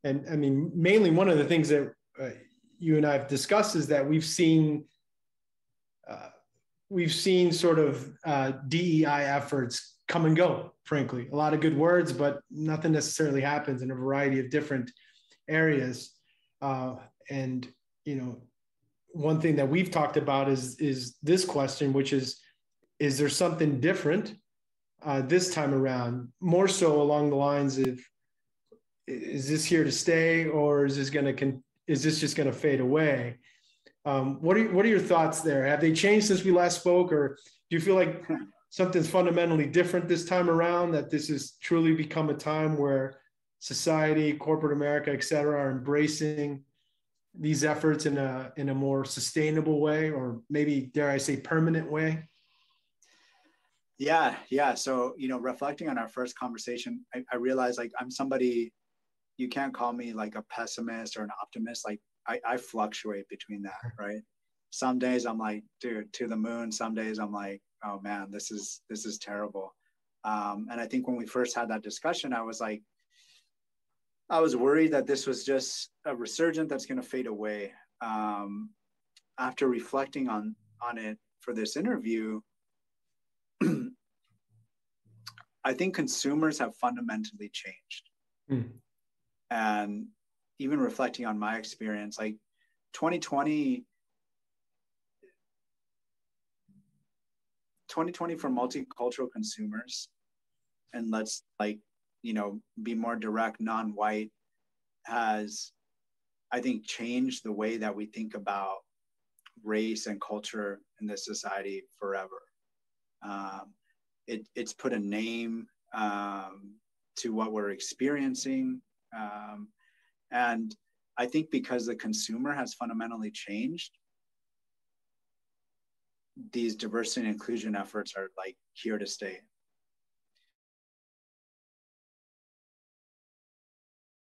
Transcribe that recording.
And I mean, mainly one of the things that you and I have discussed is that we've seen sort of DEI efforts come and go, frankly. A lot of good words, but nothing necessarily happens in a variety of different areas. And, you know, one thing that we've talked about is this question, which is there something different this time around? More so along the lines of, is this here to stay, or is this just going to fade away? What are your thoughts there? Have they changed since we last spoke, or do you feel like something's fundamentally different this time around, that this has truly become a time where society, corporate America, et cetera, are embracing these efforts in a more sustainable way, or maybe, dare I say, permanent way? Yeah. So, you know, reflecting on our first conversation, I realized, like, I'm somebody, you can't call me like a pessimist or an optimist. Like, I fluctuate between that, right? Some days I'm like, dude, to the moon. Some days I'm like, oh man, this is terrible. And I think when we first had that discussion, I was worried that this was just a resurgent that's going to fade away. After reflecting on it for this interview, I think consumers have fundamentally changed. And even reflecting on my experience, like 2020 for multicultural consumers, and let's, like, you know, be more direct, non-white, has, I think, changed the way that we think about race and culture in this society forever. It's put a name to what we're experiencing. And I think because the consumer has fundamentally changed, these diversity and inclusion efforts are like here to stay.